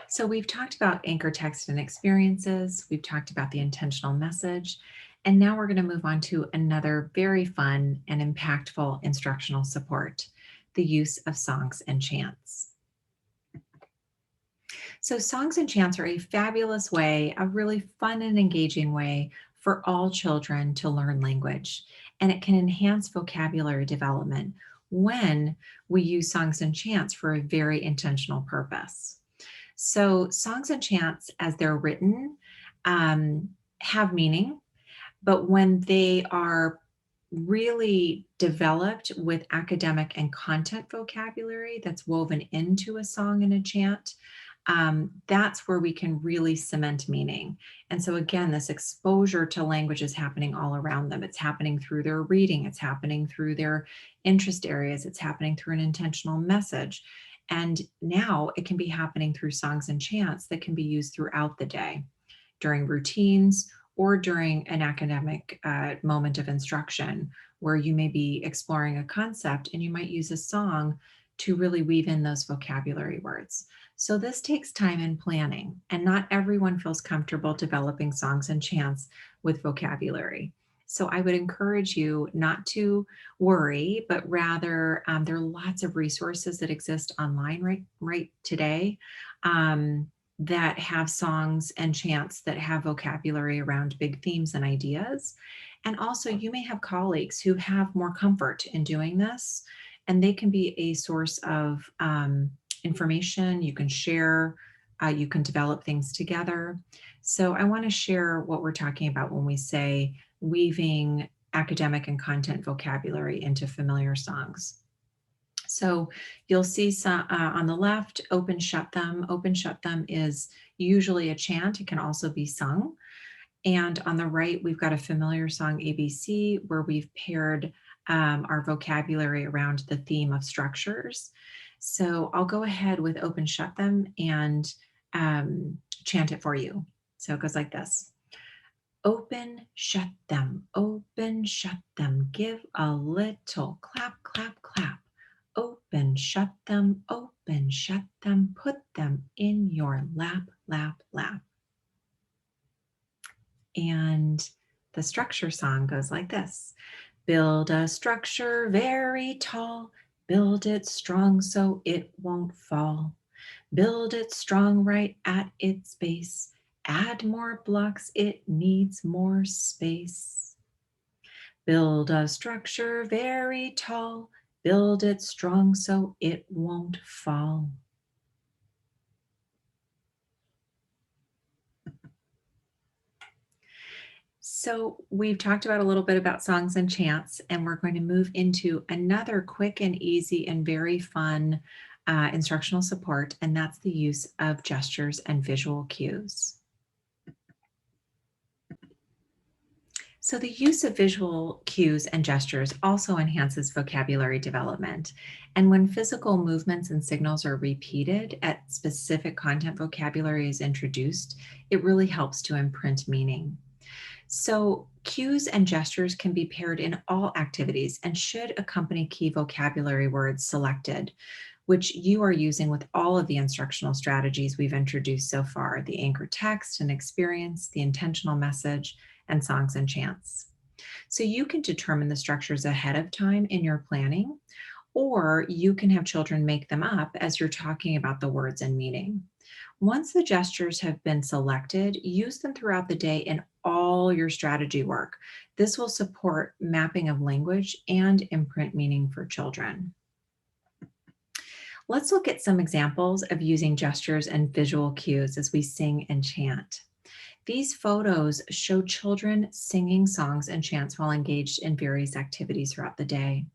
So we've talked about anchor text and experiences. We've talked about the intentional message. And now we're going to move on to another very fun and impactful instructional support, the use of songs and chants. So songs and chants are a fabulous way, a really fun and engaging way for all children to learn language. And it can enhance vocabulary development when we use songs and chants for a very intentional purpose. So, songs and chants, as they're written, um, have meaning, but when they are really developed with academic and content vocabulary that's woven into a song and a chant, that's where we can really cement meaning. And so, again, this exposure to language is happening all around them. It's happening through their reading, it's happening through their interest areas, it's happening through an intentional message. And now it can be happening through songs and chants that can be used throughout the day during routines or during an academic moment of instruction where you may be exploring a concept and you might use a song to really weave in those vocabulary words. So this takes time and planning, and not everyone feels comfortable developing songs and chants with vocabulary. So I would encourage you not to worry, but rather there are lots of resources that exist online right today. Um, that have songs and chants that have vocabulary around big themes and ideas. And also, you may have colleagues who have more comfort in doing this, and they can be a source of information. You can share, you can develop things together. So, I want to share what we're talking about when we say weaving academic and content vocabulary into familiar songs. So you'll see some on the left, open, shut them. Open, shut them is usually a chant. It can also be sung. And on the right, we've got a familiar song, ABC, where we've paired our vocabulary around the theme of structures. So I'll go ahead with open, shut them and chant it for you. So it goes like this. Open, shut them, give a little clap, clap, clap. Open, shut them, put them in your lap, lap, lap. And the structure song goes like this. Build a structure very tall, build it strong so it won't fall. Build it strong right at its base. Add more blocks, it needs more space. Build a structure very tall, build it strong so it won't fall. So we've talked about a little bit about songs and chants, and we're going to move into another quick and easy and very fun instructional support, and that's the use of gestures and visual cues. So the use of visual cues and gestures also enhances vocabulary development. And when physical movements and signals are repeated at specific content vocabulary is introduced, it really helps to imprint meaning. So cues and gestures can be paired in all activities and should accompany key vocabulary words selected, which you are using with all of the instructional strategies we've introduced so far, the anchor text and experience, the intentional message, and songs and chants. So you can determine the structures ahead of time in your planning, or you can have children make them up as you're talking about the words and meaning. Once the gestures have been selected, use them throughout the day in all your strategy work. This will support mapping of language and imprint meaning for children. Let's look at some examples of using gestures and visual cues as we sing and chant. These photos show children singing songs and chants while engaged in various activities throughout the day.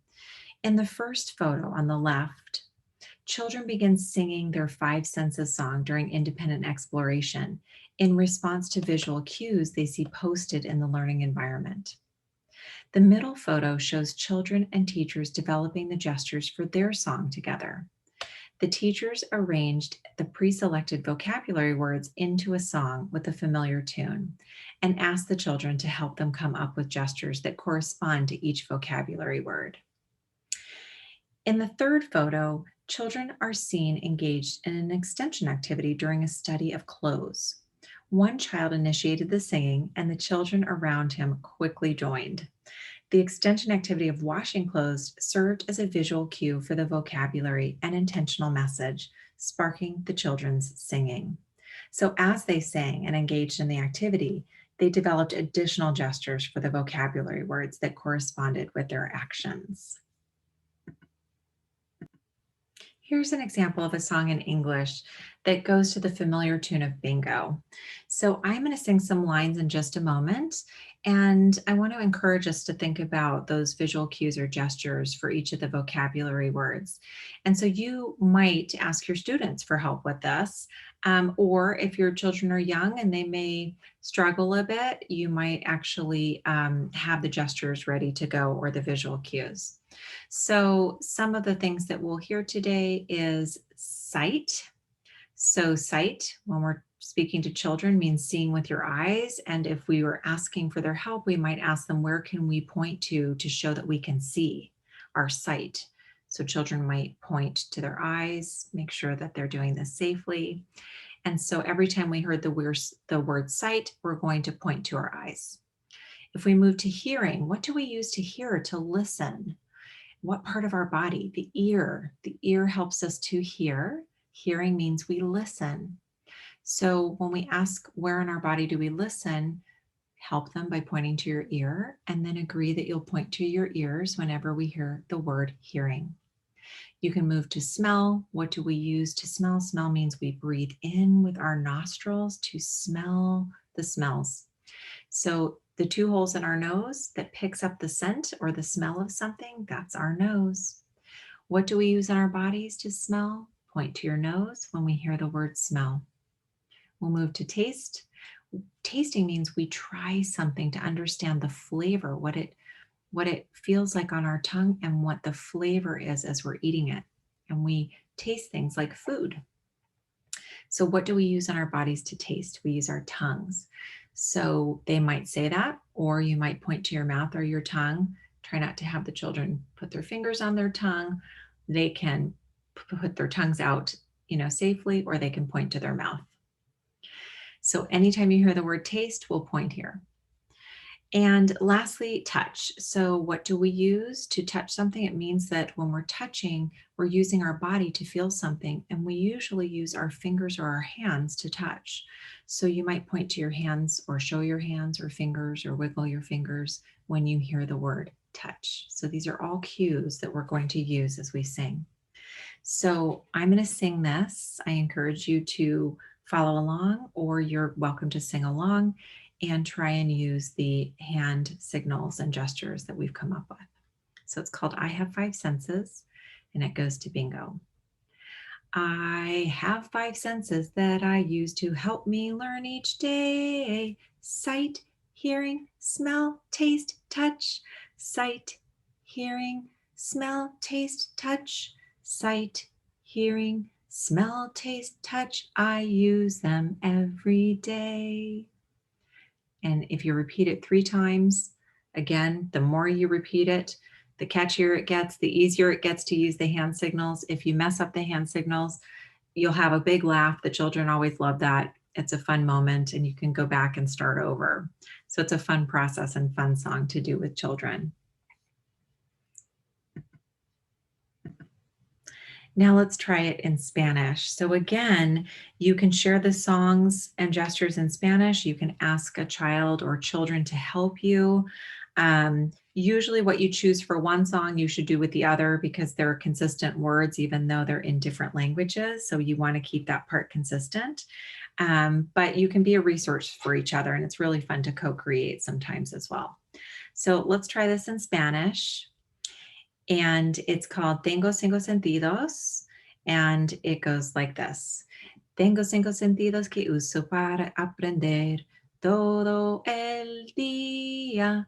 In the first photo on the left, children begin singing their five senses song during independent exploration in response to visual cues they see posted in the learning environment. The middle photo shows children and teachers developing the gestures for their song together. The teachers arranged the pre-selected vocabulary words into a song with a familiar tune and asked the children to help them come up with gestures that correspond to each vocabulary word. In the third photo, Children are seen engaged in an extension activity during a study of clothes. One child initiated the singing, and the children around him quickly joined. The extension activity of washing clothes served as a visual cue for the vocabulary and intentional message, sparking the children's singing. So, as they sang and engaged in the activity, they developed additional gestures for the vocabulary words that corresponded with their actions. Here's an example of a song in English that goes to the familiar tune of Bingo. So I'm going to sing some lines in just a moment, and I want to encourage us to think about those visual cues or gestures for each of the vocabulary words. And so you might ask your students for help with this, or if your children are young and they may struggle a bit, you might actually have the gestures ready to go or the visual cues. So, some of the things that we'll hear today is sight. So, sight, when we're speaking to children, means seeing with your eyes. And if we were asking for their help, we might ask them, where can we point to show that we can see our sight? So, children might point to their eyes, make sure that they're doing this safely. And so, every time we heard the word sight, we're going to point to our eyes. If we move to hearing, what do we use to hear, to listen? What part of our body? The ear. The ear helps us to hear. Hearing means we listen. So when we ask where in our body do we listen, help them by pointing to your ear, and then agree that you'll point to your ears whenever we hear the word hearing. You can move to smell. What do we use to smell? Smell means we breathe in with our nostrils to smell the smells. So the two holes in our nose that picks up the scent or the smell of something, that's our nose. What do we use in our bodies to smell? Point to your nose when we hear the word smell. We'll move to taste. Tasting means we try something to understand the flavor, what it feels like on our tongue and what the flavor is as we're eating it. And we taste things like food. So what do we use in our bodies to taste? We use our tongues. So they might say that, or you might point to your mouth or your tongue. Try not to have the children put their fingers on their tongue. They can put their tongues out, safely, or they can point to their mouth. So anytime you hear the word taste, we'll point here. And lastly, touch. So what do we use to touch something? It means that when we're touching, we're using our body to feel something, and we usually use our fingers or our hands to touch. So you might point to your hands or show your hands or fingers or wiggle your fingers when you hear the word touch. So these are all cues that we're going to use as we sing. So I'm going to sing this. I encourage you to follow along, or you're welcome to sing along and try and use the hand signals and gestures that we've come up with. So it's called I Have Five Senses, and it goes to Bingo. I have five senses that I use to help me learn each day. Sight, hearing, smell, taste, touch. Sight, hearing, smell, taste, touch. Sight, hearing, smell, taste, touch. I use them every day. And if you repeat it 3 times, again, the more you repeat it, the catchier it gets, the easier it gets to use the hand signals. If you mess up the hand signals, you'll have a big laugh. The children always love that. It's a fun moment, and you can go back and start over. So it's a fun process and fun song to do with children. Now let's try it in Spanish. So again, you can share the songs and gestures in Spanish. You can ask a child or children to help you. Usually what you choose for one song, you should do with the other, because they're consistent words, even though they're in different languages. So you want to keep that part consistent. But you can be a resource for each other, and it's really fun to co-create sometimes as well. So let's try this in Spanish. And it's called Tengo Cinco Sentidos, and it goes like this. Tengo cinco sentidos que uso para aprender todo el día.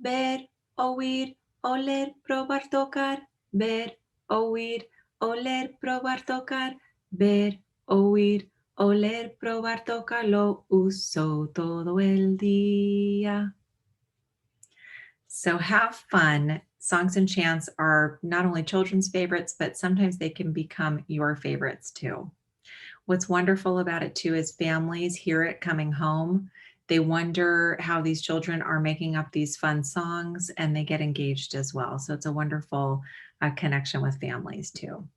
Ver, oír, oler, probar, tocar. Ver, oír, oler, probar, tocar. Ver, oír, oler, probar, tocar. Lo uso todo el día. So have fun Songs and chants are not only children's favorites, but sometimes they can become your favorites too. What's wonderful about it too is families hear it coming home. They wonder how these children are making up these fun songs and they get engaged as well. So it's a wonderful connection with families too.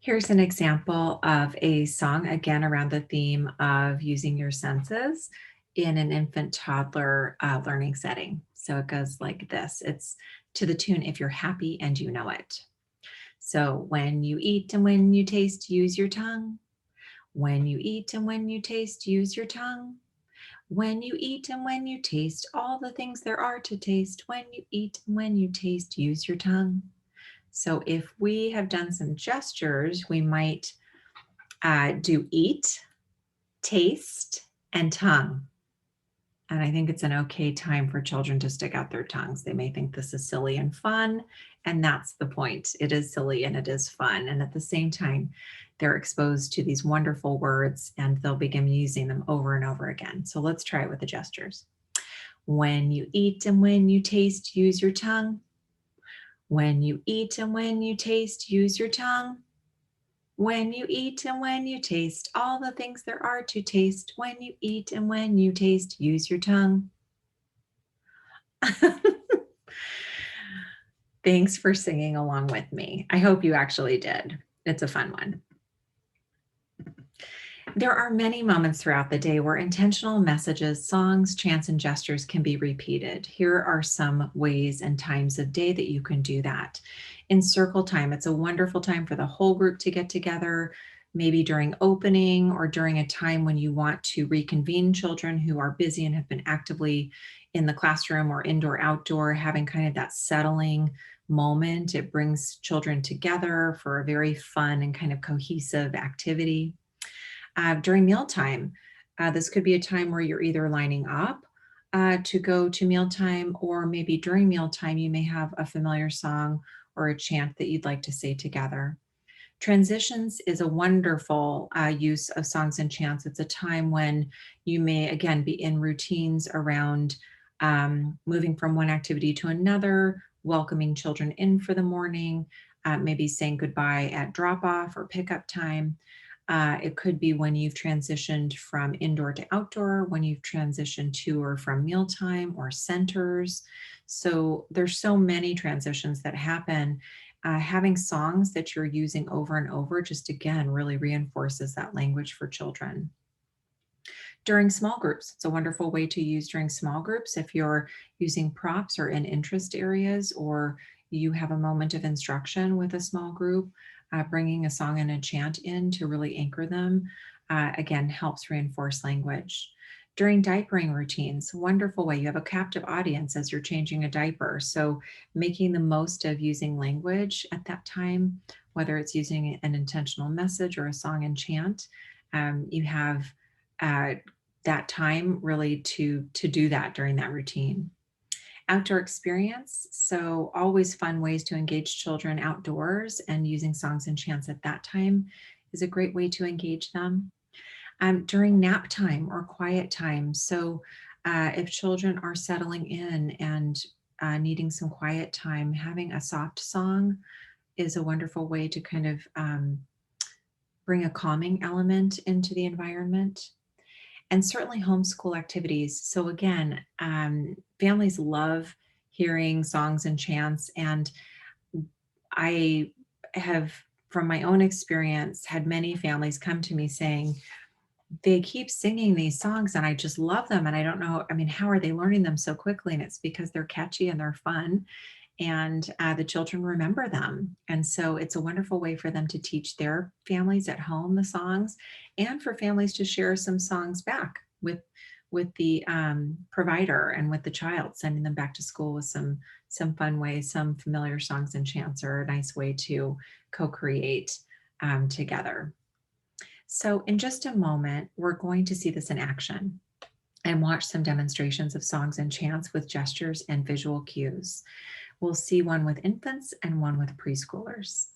Here's an example of a song, again, around the theme of using your senses in an infant toddler learning setting. So it goes like this. It's to the tune, If You're Happy and You Know It. So when you eat and when you taste, use your tongue. When you eat and when you taste, use your tongue. When you eat and when you taste, all the things there are to taste. When you eat and when you taste, use your tongue. So if we have done some gestures, we might do eat, taste, and tongue. And I think it's an okay time for children to stick out their tongues. They may think this is silly and fun, and that's the point. It is silly and it is fun. And at the same time, they're exposed to these wonderful words and they'll begin using them over and over again. So let's try it with the gestures. When you eat and when you taste, use your tongue. When you eat and when you taste, use your tongue. When you eat and when you taste, all the things there are to taste. When you eat and when you taste, use your tongue. Thanks for singing along with me. I hope you actually did. It's a fun one. There are many moments throughout the day where intentional messages, songs, chants, and gestures can be repeated. Here are some ways and times of day that you can do that. In circle time, it's a wonderful time for the whole group to get together, maybe during opening or during a time when you want to reconvene children who are busy and have been actively in the classroom or indoor, outdoor, having kind of that settling moment. It brings children together for a very fun and kind of cohesive activity. During mealtime, this could be a time where you're either lining up to go to mealtime, or maybe during mealtime, you may have a familiar song or a chant that you'd like to say together. Transitions is a wonderful use of songs and chants. It's a time when you may, again, be in routines around moving from one activity to another, welcoming children in for the morning, maybe saying goodbye at drop off or pickup time. It could be when you've transitioned from indoor to outdoor, when you've transitioned to or from mealtime or centers. So there's so many transitions that happen. Having songs that you're using over and over just again really reinforces that language for children. During small groups, it's a wonderful way to use during small groups if you're using props or in interest areas, or you have a moment of instruction with a small group. Bringing a song and a chant in to really anchor them, again, helps reinforce language. During diapering routines, wonderful way. You have a captive audience as you're changing a diaper. So making the most of using language at that time, whether it's using an intentional message or a song and chant, you have that time really to do that during that routine. Outdoor experience. So always fun ways to engage children outdoors, and using songs and chants at that time is a great way to engage them. During nap time or quiet time. So if children are settling in and needing some quiet time, having a soft song is a wonderful way to kind of bring a calming element into the environment. And certainly homeschool activities. So again, families love hearing songs and chants. And I have, from my own experience, had many families come to me saying, they keep singing these songs and I just love them. And I don't know, I mean, how are they learning them so quickly? And it's because they're catchy and they're fun. And the children remember them. And so it's a wonderful way for them to teach their families at home the songs, and for families to share some songs back with the provider and with the child, sending them back to school with some fun ways. Some familiar songs and chants are a nice way to co-create together. So in just a moment, we're going to see this in action and watch some demonstrations of songs and chants with gestures and visual cues. We'll see one with infants and one with preschoolers.